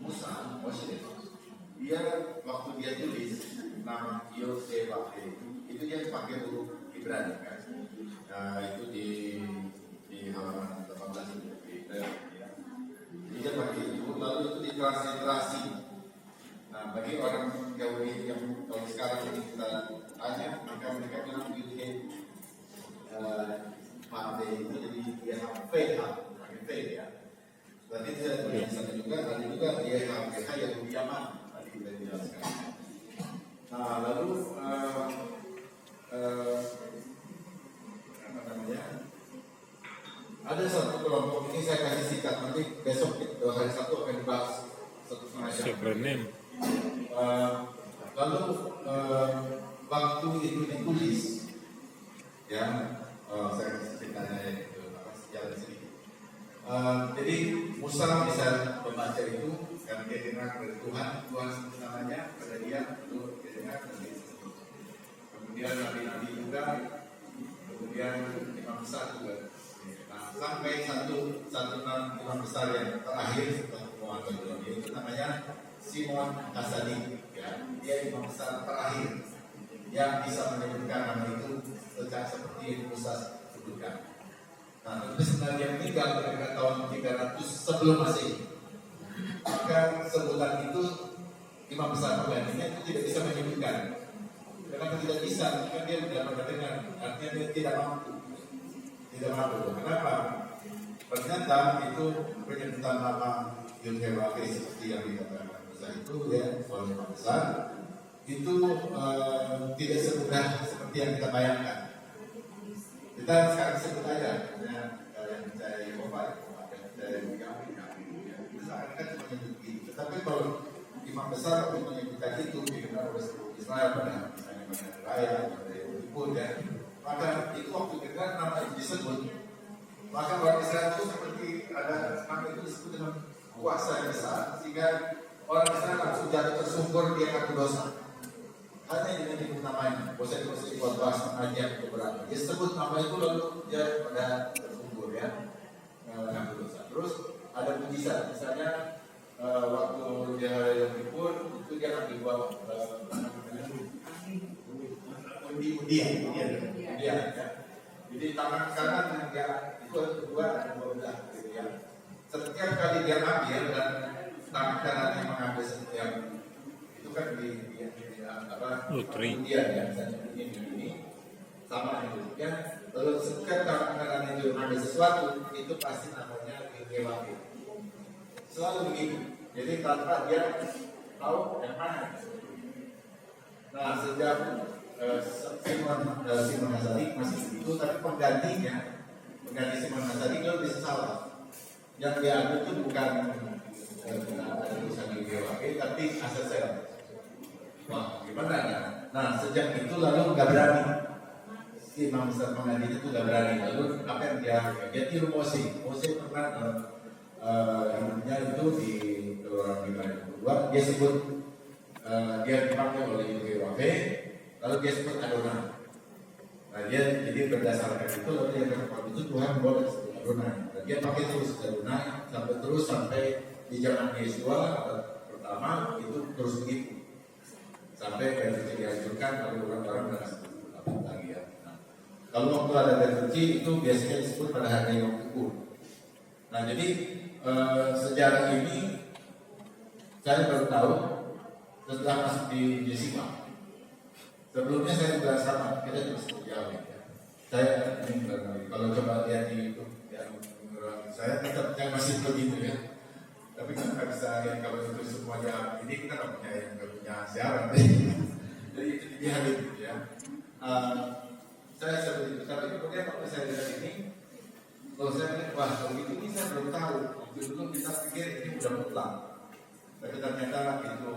Moshe, dia waktu dia tulis nama Yosebab itu dia pakai huruf Ibrani kan. Nah, itu di halaman 18 itu. Jadi dia pakai itu, lalu itu ditransliterasi. Nah, bagi orang Yahudi yang kalau sekarang ini kita tanya, maka mereka bilang Yudhe Mate itu jadi dia pakai V ya. Berarti saya tulisan juga, ada juga dia HPH yang di Yaman tadi sudah dijelaskan. Nah, lalu apa namanya? Ada satu kelompok ini saya kasih singkat, nanti besok hari Sabtu akan dibahas 1,5 jam. Lalu waktu itu ditulis, ya, saya kasih ceritanya itu sejarah sedikit. Jadi Musa bisa membaca itu karena dia dengar dari Tuhan sebut namanya pada dia, itu dia dengar dari itu. Kemudian nabi-nabi juga, kemudian imam besar juga. Nah, sampai satu imam besar yang terakhir setelah Muhammad itu namanya Simon Hasani, ya, dia imam besar terakhir yang bisa menyebutkan nama itu seperti Musa sebutkan. Nah, tentu sebenarnya meninggal pada tahun 300 sebelum Masehi. Maka sebutan itu imam besar penggantinya itu tidak bisa menyebutkan. Kenapa tidak bisa? Karena dia tidak pernah dengar. Artinya dia tidak mampu. Kenapa? Ternyata itu penyebutan nama Yudhewake seperti yang dikatakan Musa itu ya, oleh imam besar itu tidak semudah seperti yang kita bayangkan. Kita sekarang sebut aja, yang percaya Yehova, yang percaya Yahweh, misalkan kan cuma nyebut gitu. Tetapi kalau imam besar untuk menyebutkan itu dikenal oleh seluruh Israel pada misalnya pada raya, pada Yehudi ya, maka itu waktu dengar nama itu disebut, maka orang Israel itu seperti ada nama itu disebut dengan kuasa yang besar, sehingga orang Israel langsung jatuh tersungkur dia ngaku dosa. Hanya dengan disebut namanya, bosan-bosan buat bahas aja beberapa. Dia sebut nama itu lalu dia pada tersungkur ya, ngaku dosa. Terus ada mujizat, misalnya waktu dia yang libur itu dia ambil buah undian ya. Jadi tangan kanan yang dia itu ada dua dan dua belah gitu ya. Setiap kali dia ambil dan tangan kanan yang mengambil setiap itu kan di undian ya, misalnya ini sama itu ya. Lalu setiap tangan kanan itu mengambil sesuatu itu pasti namanya Yudhewake. Selalu begitu. Jadi tanpa dia tahu yang mana. Nah, sejak Simon Hasani masih begitu, tapi pengganti Simon Hasani dia bisa salah. Yang dia ambil itu bukan tulisan Yudhewake, tapi Asasel. Wah, gimana ya? Nah, sejak itu lalu nggak berani. Si imam besar pengganti itu nggak berani. Lalu apa yang dia tiru Mose pernah hidupnya itu di Keluaran 5:22 dia sebut dia dipakai oleh Yudhewake, lalu dia sebut Adonai. Nah, dia jadi berdasarkan itu lalu dia berkata itu Tuhan boleh sebut Adonai. Dan dia pakai terus Adonai sampai di zaman Yesua pertama itu terus begitu sampai Bersuci dihancurkan lalu orang-orang merasa apa lagi ya. Nah, kalau waktu ada Bersuci itu biasanya disebut pada hari Yom Kippur. Nah, jadi sejarah ini saya baru tahu setelah masuk di Yesima. Sebelumnya saya juga sama, kita juga seperti Yahweh. Saya ini kalau coba lihat di YouTube yang saya tetap yang masih begitu ya. Tapi kan nggak bisa lihat kalau itu semuanya. Ini kita nggak punya siaran. Jadi itu dia gitu ya. Saya seperti itu. Tapi kemudian waktu saya lihat ini, kalau saya lihat wah kalau ini saya belum tahu. Waktu dulu kita pikir ini udah mutlak. Tapi ternyata itu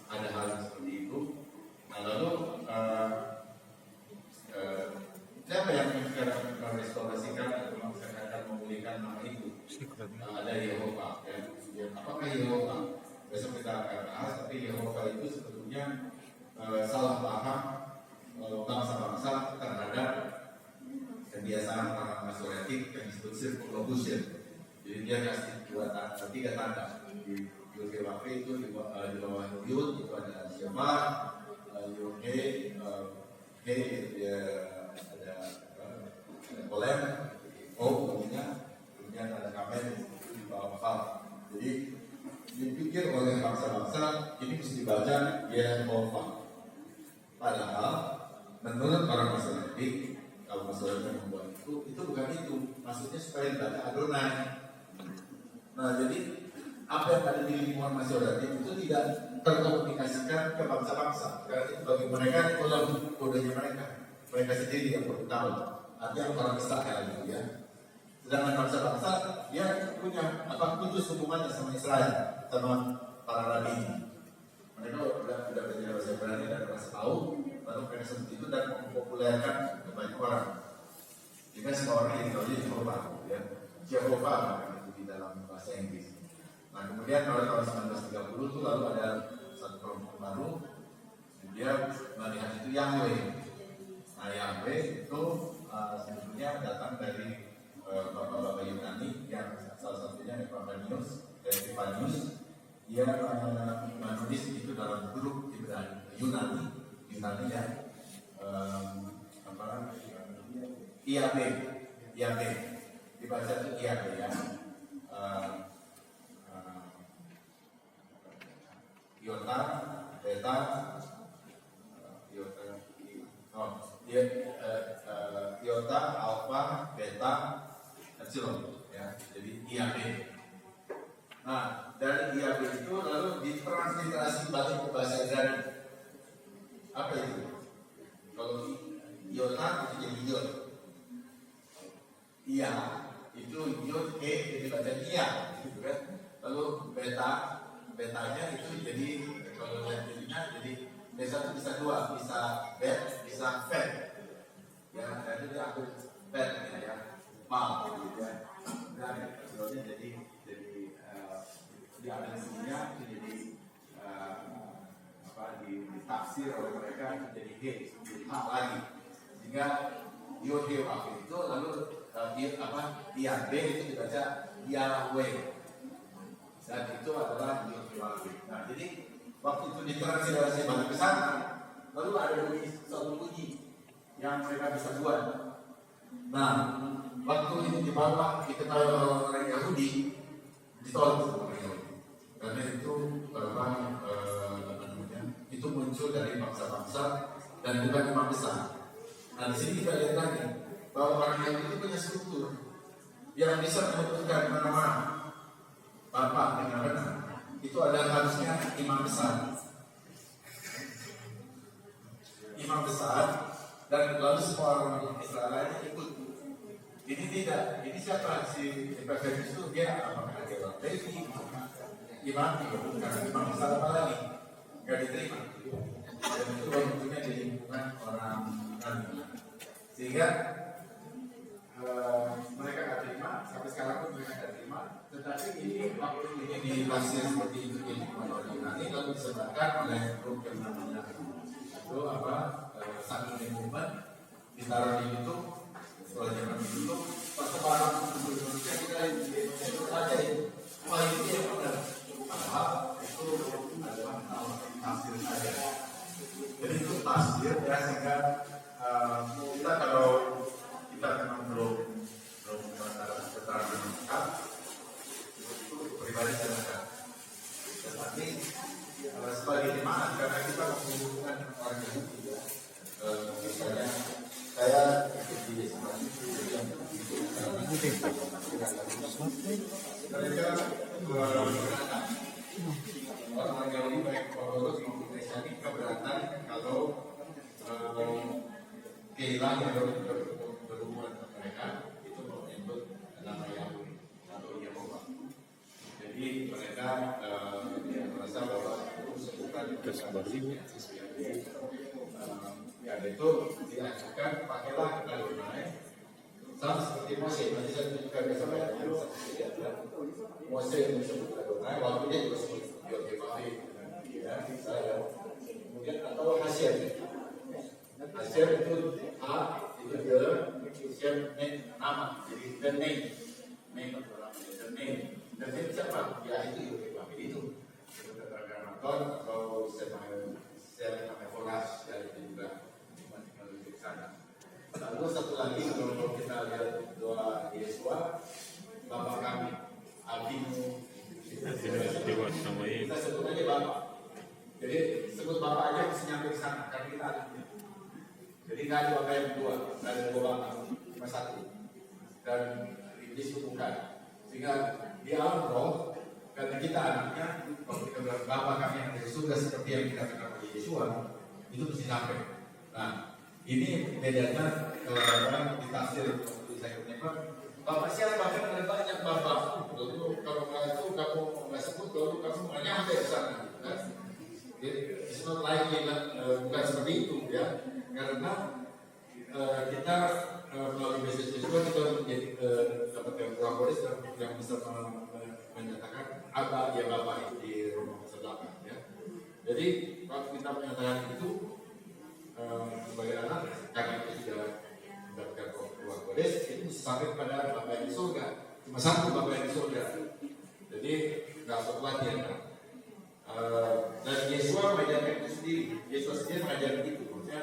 ada hal seperti itu. Nah, lalu siapa yang sekarang merestorasikan atau akan memulihkan nama itu? Ada Yehova. Ya. Apakah Yehova? Besok kita akan bahas. Tapi Yehova itu sebetulnya salah paham bangsa-bangsa terhadap kebiasaan orang Masoretik yang disebut circumlocution. Jadi dia kasih tiga tanda di YOHWH itu di bawah Yud itu ada Shema, Yod-He, He dia ada Kolem, O namanya, kemudian ada Kamen di bawah Vav. Jadi dipikir oleh bangsa-bangsa ini mesti dibaca Yehovah. Padahal menurut orang Masoretik, kalau Masoretik membuat itu bukan itu. Maksudnya supaya dibaca Adonai. Nah jadi apa yang ada di lingkungan Masoretik itu tidak terkomunikasikan ke bangsa-bangsa. Karena itu bagi mereka itu adalah kodenya mereka. Mereka sendiri yang perlu tahu. Artinya orang Israel gitu ya. Sedangkan bangsa-bangsa dia punya putus hubungannya sama Israel, sama para rabi. Mereka udah belajar bahasa Ibrani dan bahasa tahu, lalu mereka seperti itu dan mempopulerkan ke banyak orang. Jika semua orang jadi tahu Jehovah, ya Jehovah itu di dalam bahasa Inggris. Nah kemudian pada tahun 1930 itu lalu ada satu kelompok baru, dia melihat itu Yahweh. Nah Yahweh itu sebetulnya datang dari bapak-bapak Yunani yang salah satunya Epaphroditus dan Epiphanius. Dia menulis itu dalam huruf Yunani ya, IAB dibaca itu IAB ya, Iota, Beta, Iota, Alpha, Beta, Epsilon ya, jadi IAB. Nah, dari IAB itu lalu ditransliterasi balik ke bahasa Ibrani. Apa itu? Kalau Iota itu jadi Yod. Iya, itu Yod jadi baca Iya, gitu kan? Lalu betanya itu jadi kalau jadinya jadi B1 bisa 2, bisa bet, bisa vet. Ya, dan itu diambil vet ya, mal gitu ya. Dan sebelumnya jadi diambil sininya itu jadi ditafsir oleh mereka jadi He, jadi H lagi. Sehingga YOHWH itu lalu IAB itu dibaca Yahweh. Dan itu adalah YOHWH. Nah, jadi waktu itu ditransliterasi balik ke sana, lalu ada satu bunyi yang mereka bisa buat. Nah, waktu ini dibawa diketahui oleh orang Yahudi, ditolak sama orang Yahudi. Karena itu itu muncul dari bangsa-bangsa dan bukan imam besar. Nah, di sini kita lihat lagi bahwa orang Yahudi itu punya struktur yang bisa menentukan nama bapak dengan benar. Itu adalah harusnya imam besar. Imam besar dan lalu semua orang Israel lainnya ikut. Ini tidak. Ini siapa si Epaphroditus itu? Dia apakah dia orang Levi? Imam karena imam besar apa lagi? Gak diterima. Dan itu bentuknya di lingkungan orang Nabi. Sehingga mereka gak terima. Sampai sekarang pun mereka gak terima. Tetapi ini waktu ini ditafsir seperti itu di lingkungan orang Yunani lalu disebarkan oleh grup yang namanya itu Sangin Movement, ditaruh di YouTube. Setelah zaman itu perkembangan Indonesia kita itu saja wah ini yang benar. Padahal itu adalah tafsir saja. Jadi itu tafsir ya, sehingga kita kalau kita memang belum mengatakan keterangan lengkap itu pribadi silakan. Tetapi sebagai jemaat karena kita menghubungkan orang Yahudi ya, misalnya saya di mereka orang Yahudi baik Ortodoks maupun Kristiani keberatan kalau kehilangan yang berhubungan dengan mereka itu menyebut nama Yahudi atau Yehovah. Jadi mereka merasa bahwa itu sebutan ya itu diajarkan pakailah Adonai sama seperti Mose. Nanti saya tunjukkan bersama Mose disebut Adonai, waktu dia juga sebut YOHWH ya, saya. Kemudian atau Hashem itu A, itu dia, Hashem nama, jadi the name ini. Dan dia siapa? Ya itu Yoke itu. Keterangan nonton atau semifonas ya itu juga masih di sana. Lalu satu lagi kalau kita lihat doa Yesua, Bapak kami, Albino, kita sebut aja Bapak. Jadi sebut Bapak aja bisa nyampe ke sana karena kita anaknya. Jadi nggak ada Bapak yang kedua, nggak ada dua Bapak, cuma satu. Dan iblis itu bukan. Sehingga di alam roh, karena kita anaknya, kalau kita bilang Bapa kami yang ada di surga seperti yang kita kenal di Yesua, itu mesti sampai. Nah, ini bedanya kalau orang ditafsir waktu saya kenapa Bapak siapa? Kan ada banyak Bapak. Lalu kalau nggak itu kamu nggak sebut, lalu kamu nggak nyampe ke sana. Kan? Jadi, it's not likely, bukan seperti itu ya. Karena kita melalui message Yesua kita menjadi dapat yang Roh Kudus yang bisa menyatakan apa ya Bapak di Roma 8 ya. Jadi waktu kita menyatakan itu sebagai anak karena itu sudah mendapatkan Roh Kudus itu sampai kepada Bapak yang di surga. Cuma satu Bapak yang di surga. Jadi nggak usah khawatir kan. Dan Yesua mengajarkan itu sendiri. Yesus sendiri mengajarkan itu. Maksudnya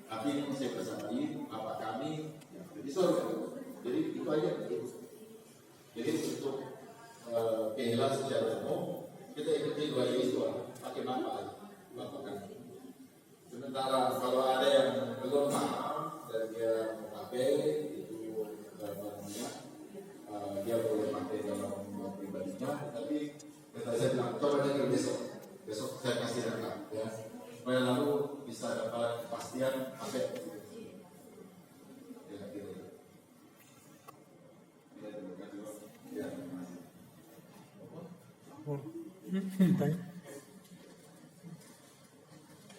tapi ini mesti bersama Bapak kami yang ada di surga. Jadi itu aja. Jadi untuk kehilangan secara umum kita ikuti doa Yesua pakai Bapak kami. Sementara kalau ada yang belum paham dan dia memakai itu dia boleh pakai dalam pribadinya. Tapi saya bilang coba dengar besok saya kasih rekam ya. Supaya lalu bisa dapat kepastian sampai ya gitu.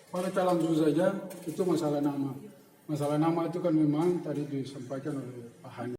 Pada calon jujur saja itu masalah nama. Masalah nama itu kan memang tadi disampaikan oleh Pak Hani.